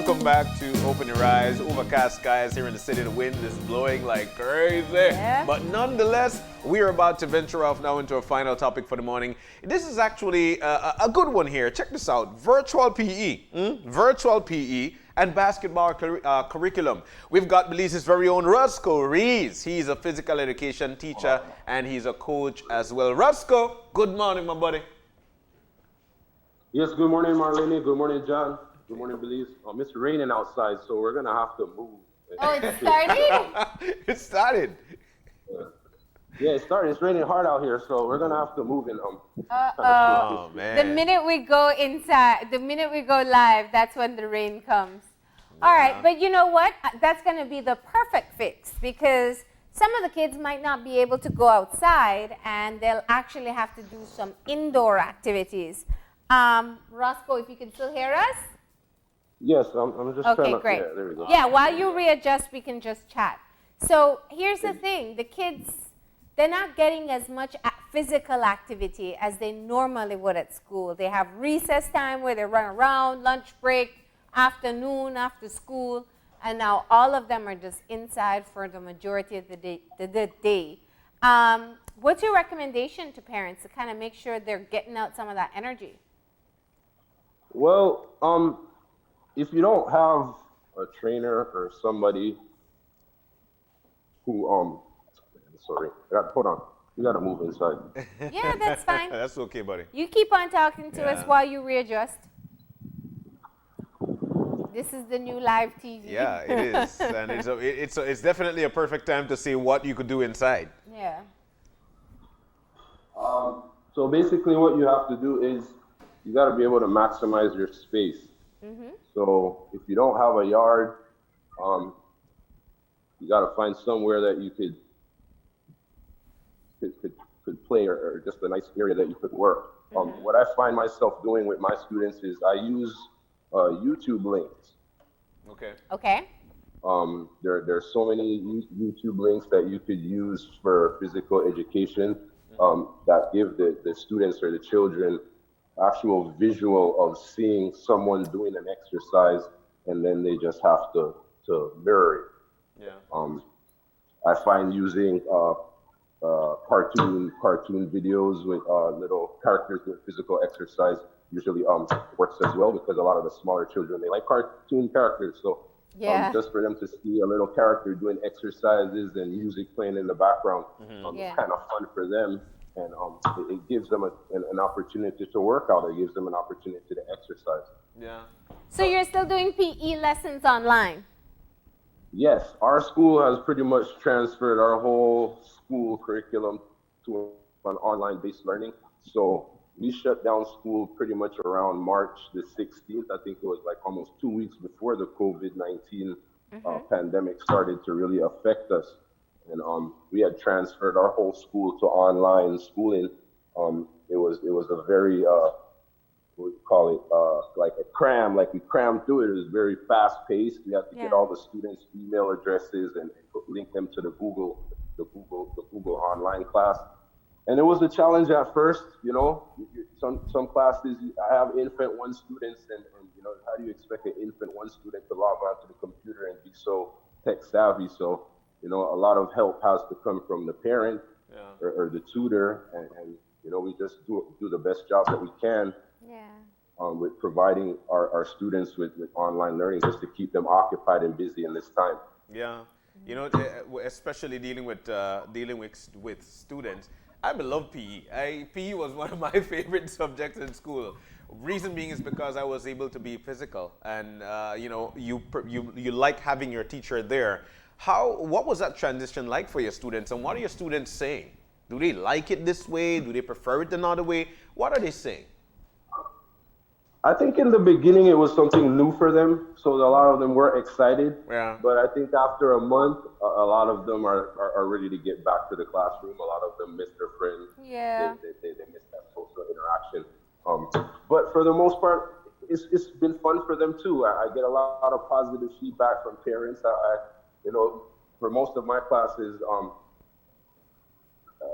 Welcome back to Open Your Eyes. Overcast skies here in the city. The wind is blowing like crazy. Yeah. But nonetheless, we are about to venture off now into a final topic for the morning. This is actually a good one here. Check this out. Virtual PE. Virtual PE and basketball curriculum. We've got Belize's very own Roscoe Rees. He's a physical education teacher and he's a coach as well. Roscoe, good morning, my buddy. Yes, good morning, Marlene. Good morning, John. Good morning, Belize. It's raining outside, so we're going to have to move. Oh, it started? It started. Yeah, it started. It's raining hard out here, so we're going to have to move. Oh, man. The minute we go inside, the minute we go live, that's when the rain comes. All right, but you know what? That's going to be the perfect fix because some of the kids might not be able to go outside and they'll actually have to do some indoor activities. Roscoe, if you can still hear us? Yes, I'm just trying to... Okay, great. Yeah, there we go. Yeah, while you readjust, we can just chat. So here's the thing. The kids, they're not getting as much physical activity as they normally would at school. They have recess time where they run around, lunch break, afternoon, after school, and now all of them are just inside for the majority of the day. What's your recommendation to parents to kind of make sure they're getting out some of that energy? Well, if you don't have a trainer or somebody who, sorry, hold on. You got to move inside. Yeah, that's fine. That's okay, buddy. You keep on talking to us while you readjust. This is the new live TV. Yeah, it is. And it's definitely a perfect time to see what you could do inside. Yeah. So basically what you have to do is you got to be able to maximize your space. So if you don't have a yard, you got to find somewhere that you could play or just a nice area that you could work. What I find myself doing with my students is I use YouTube links. Okay. Okay. There's so many YouTube links that you could use for physical education that give the students or the children actual visual of seeing someone doing an exercise, and then they just have to mirror it. Yeah. I find using cartoon videos with little characters doing physical exercise usually works as well because a lot of the smaller children, they like cartoon characters. So just for them to see a little character doing exercises and music playing in the background, it's kind of fun for them. And it gives them an opportunity to work out. It gives them an opportunity to exercise. Yeah. So you're still doing PE lessons online? Yes, our school has pretty much transferred our whole school curriculum to an online-based learning. So we shut down school pretty much around March the 16th. I think it was like almost 2 weeks before the COVID-19 pandemic started to really affect us. And we had transferred our whole school to online schooling. It was a very what we call it like a cram, like we crammed through it. It was very fast paced. We had to get all the students' email addresses and link them to the Google online class. And it was a challenge at first, you know. Some classes I have infant one students, and you know, how do you expect an infant one student to log on to the computer and be so tech savvy? So you know, a lot of help has to come from the parent or the tutor, and you know, we just do the best job that we can with providing our students with online learning just to keep them occupied and busy in this time. Yeah, you know, especially dealing with students. I love PE. PE was one of my favorite subjects in school. Reason being is because I was able to be physical, and you know, you like having your teacher there. What was that transition like for your students, and what are your students saying? Do they like it this way? Do they prefer it another way? What are they saying? I think in the beginning it was something new for them, so a lot of them were excited. Yeah. But I think after a month, a lot of them are ready to get back to the classroom. A lot of them miss their friends. Yeah. They miss that social interaction. But for the most part, it's been fun for them too. I get a lot of positive feedback from parents. You know, for most of my classes,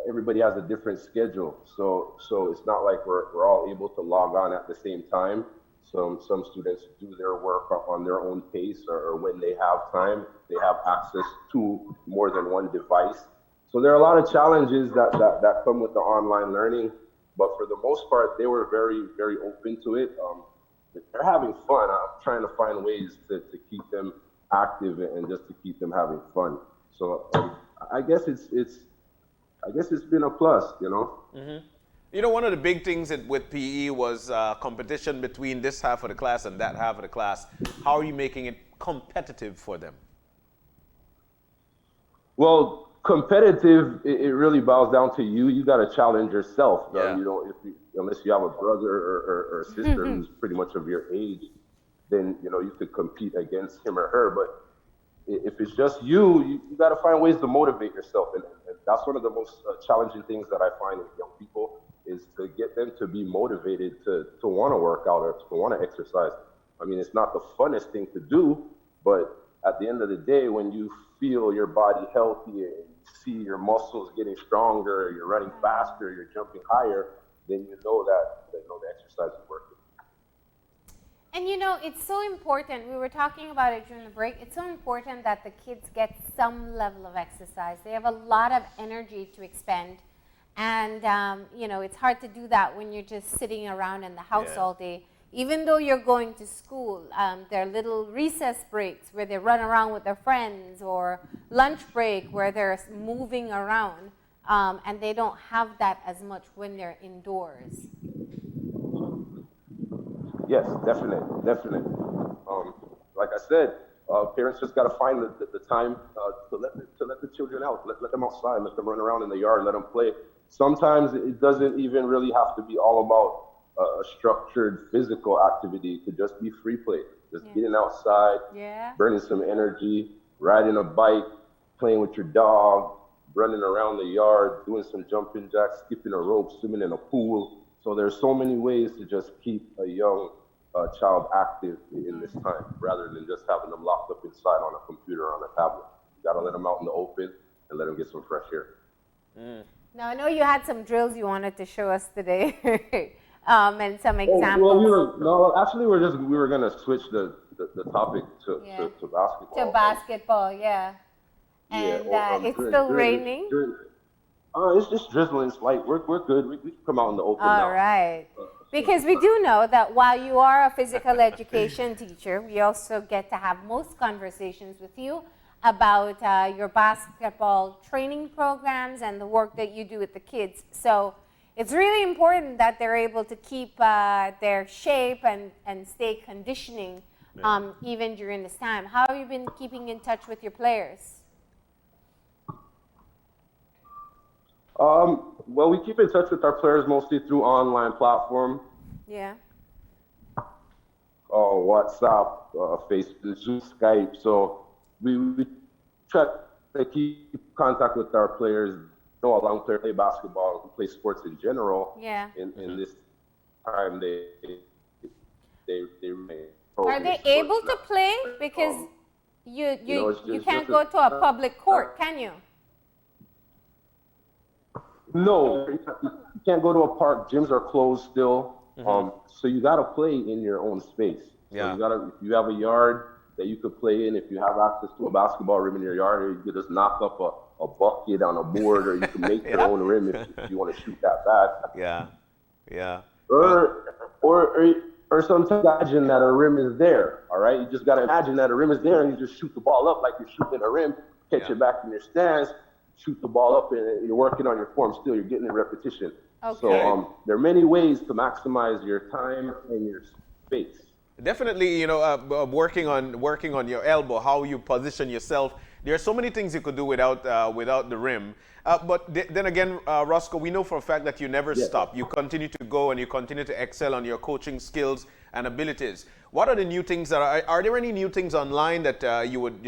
everybody has a different schedule. So it's not like we're all able to log on at the same time. Some students do their work on their own pace, or when they have time, they have access to more than one device. So there are a lot of challenges that come with the online learning, but for the most part, they were very open to it. They're having fun. I'm trying to find ways to keep them active and just to keep them having fun. So I guess it's been a plus, you know. You know, one of the big things with PE was competition between this half of the class and that half of the class. How are you making it competitive for them? Well, competitive, it really boils down to you. You got to challenge yourself. Yeah. You know, unless you have a brother or a sister who's pretty much of your age, then you know you could compete against him or her. But if it's just you got to find ways to motivate yourself, and that's one of the most challenging things that I find with young people is to get them to be motivated to want to work out or to want to exercise. I mean, it's not the funnest thing to do, but at the end of the day, when you feel your body healthy and you see your muscles getting stronger, you're running faster, you're jumping higher, then you know that you know the exercise is working. And you know, it's so important. We were talking about it during the break. It's so important that the kids get some level of exercise. They have a lot of energy to expend. And, you know, it's hard to do that when you're just sitting around in the house all day. Even though you're going to school, there are little recess breaks where they run around with their friends, or lunch break where they're moving around. And they don't have that as much when they're indoors. Yes, definitely. Like I said, parents just got to find the time to let the children out, let them outside, let them run around in the yard, let them play. Sometimes it doesn't even really have to be all about a structured physical activity. It could just be free play, just getting outside, burning some energy, riding a bike, playing with your dog, running around the yard, doing some jumping jacks, skipping a rope, swimming in a pool. So there's so many ways to just keep a young child active in this time, rather than just having them locked up inside on a computer or on a tablet. You got to let them out in the open and let them get some fresh air. Now, I know you had some drills you wanted to show us today, and some examples. Actually, we were gonna switch the topic to basketball. To basketball, And it's still raining. It's just drizzling. It's light. We're good. We can come out in the open now. All right. Because we do know that while you are a physical education teacher, we also get to have most conversations with you about your basketball training programs and the work that you do with the kids. So it's really important that they're able to keep their shape and stay conditioning even during this time. How have you been keeping in touch with your players? Well, we keep in touch with our players mostly through online platform. WhatsApp, Facebook, Skype. So we try to keep contact with our players. A lot of players play basketball, who play sports in general. In this time, they remain. Are they able to play? Because you can't go to a public court, can you? No, you can't go to a park. Gyms are closed still. So you got to play in your own space. So if you have a yard that you could play in, if you have access to a basketball rim in your yard, or you could just knock up a bucket on a board, or you can make your own rim if you want to shoot that bad. Or sometimes imagine that a rim is there. All right, you just got to imagine that a rim is there, and you just shoot the ball up like you're shooting a rim, catch it back in your stance, shoot the ball up, and you're working on your form still. You're getting the repetition. So there are many ways to maximize your time and your space. Definitely, working on your elbow, how you position yourself. There are so many things you could do without the rim. But then again, Roscoe, we know for a fact that you never stop. You continue to go and you continue to excel on your coaching skills and abilities. What are the new things are there any new things online that you would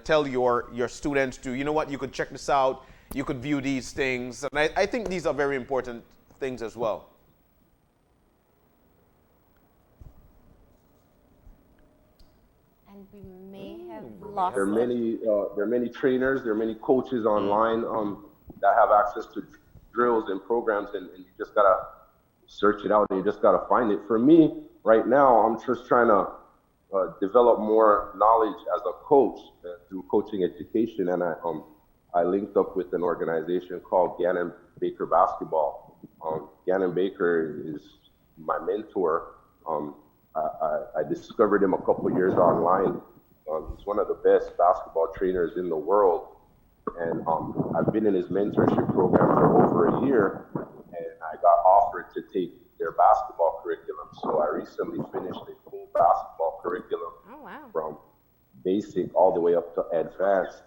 tell your students to, you know what, you could check this out, you could view these things, and I think these are very important things as well. And we may have lost. There are many trainers, there are many coaches online that have access to drills and programs, and you just gotta search it out and you just gotta find it. For me, right now I'm just trying to develop more knowledge as a coach through coaching education, and I linked up with an organization called Gannon Baker Basketball. Gannon Baker is my mentor. I discovered him a couple years online. He's one of the best basketball trainers in the world, and I've been in his mentorship program for over a year, and I got offered to take their basketball curriculum. So I recently finished a full basketball curriculum from basic all the way up to advanced,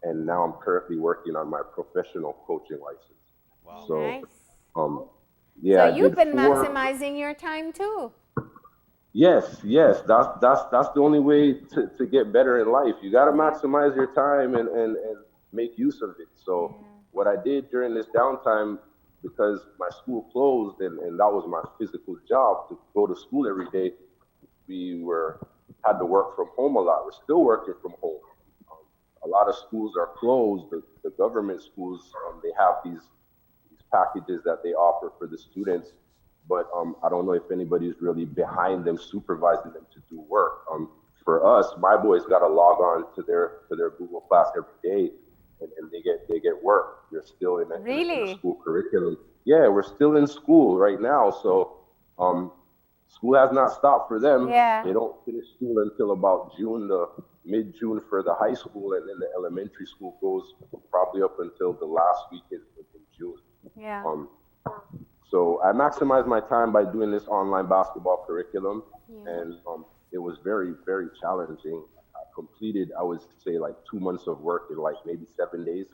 and now I'm currently working on my professional coaching license. Wow. So, Nice. yeah. So you've been maximizing your time too. Yes. That's the only way to get better in life. You got to maximize your time and make use of it. So what I did during this downtime, because my school closed and that was my physical job to go to school every day, we had to work from home a lot. We're still working from home. A lot of schools are closed. The government schools, they have these packages that they offer for the students, but I don't know if anybody's really behind them supervising them to do work. For us, my boys got to log on to their Google Class every day, and they get work. They're still in the school curriculum. Yeah, we're still in school right now, so school has not stopped for them. Yeah. They don't finish school until about mid-June for the high school, and then the elementary school goes probably up until the last week in June. Yeah. So I maximized my time by doing this online basketball curriculum, and it was very, very challenging. I completed, I would say, like 2 months of work in like maybe 7 days.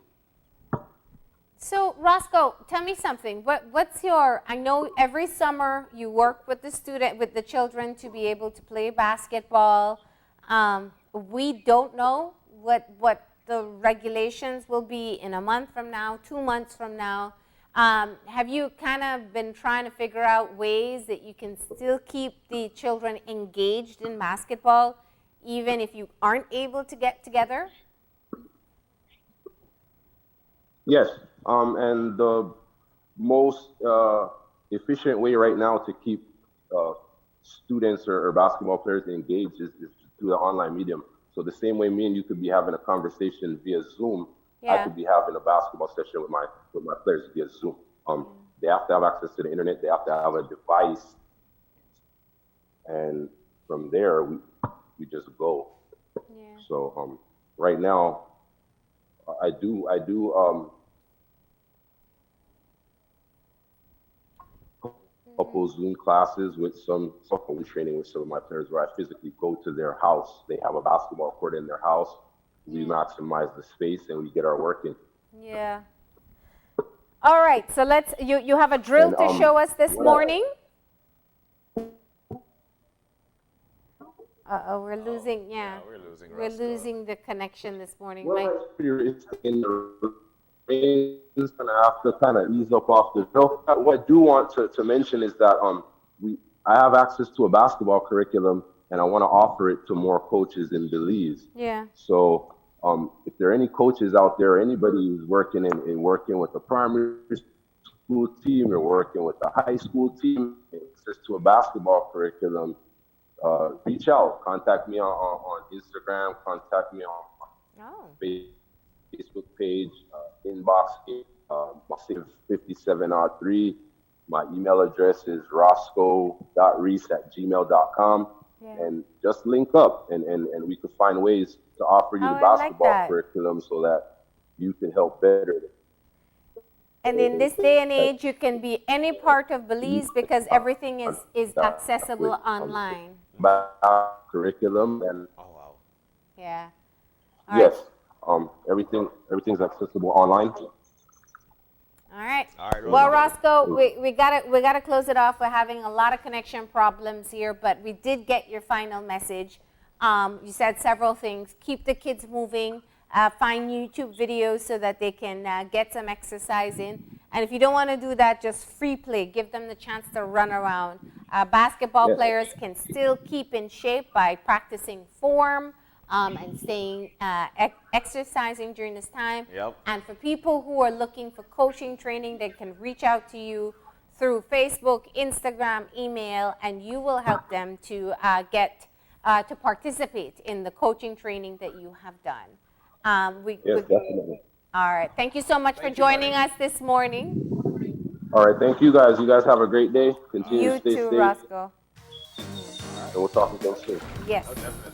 So Roscoe, tell me something. What's your? I know every summer you work with the children to be able to play basketball. We don't know what the regulations will be in a month from now, 2 months from now. Have you kind of been trying to figure out ways that you can still keep the children engaged in basketball, even if you aren't able to get together? Yes, and the most efficient way right now to keep students or basketball players engaged is through the online medium. So the same way me and you could be having a conversation via Zoom, I could be having a basketball session with my players via Zoom. They have to have access to the internet. They have to have a device, and from there we just go. Yeah. So right now, I do couple Zoom classes with some training with some of my players where I physically go to their house. They have a basketball court in their house. We maximize the space and we get our work in. Yeah. All right. So you have a drill to show us this morning. We're losing. Yeah. We're losing the connection this morning. Well, it's in the rain's gonna have to kind of ease up off the drill. What I do want to mention is that I have access to a basketball curriculum and I want to offer it to more coaches in Belize. Yeah. So if there are any coaches out there, anybody who's working with the primary school team or working with the high school team, access to a basketball curriculum, reach out, contact me on Instagram, contact me on Facebook page, inbox Massive 5703. My email address is roscoe.reese@gmail.com. And just link up and we could find ways to offer you the basketball curriculum so that you can help better. And in this day and age, you can be any part of Belize because everything is accessible online. Curriculum and yeah. Yes. Everything's accessible online. All right. Well, Roscoe, we gotta close it off. We're having a lot of connection problems here, but we did get your final message. You said several things. Keep the kids moving. Find YouTube videos so that they can get some exercise in. And if you don't want to do that, just free play. Give them the chance to run around. Basketball players can still keep in shape by practicing form. And staying, exercising during this time. Yep. And for people who are looking for coaching training, they can reach out to you through Facebook, Instagram, email, and you will help them to get to participate in the coaching training that you have done. Yes, definitely. All right. Thank you so much for joining us this morning. All right, thank you guys. You guys have a great day. Continue to You stay too, safe, Roscoe. and we'll talk again soon. Yes. Oh, definitely.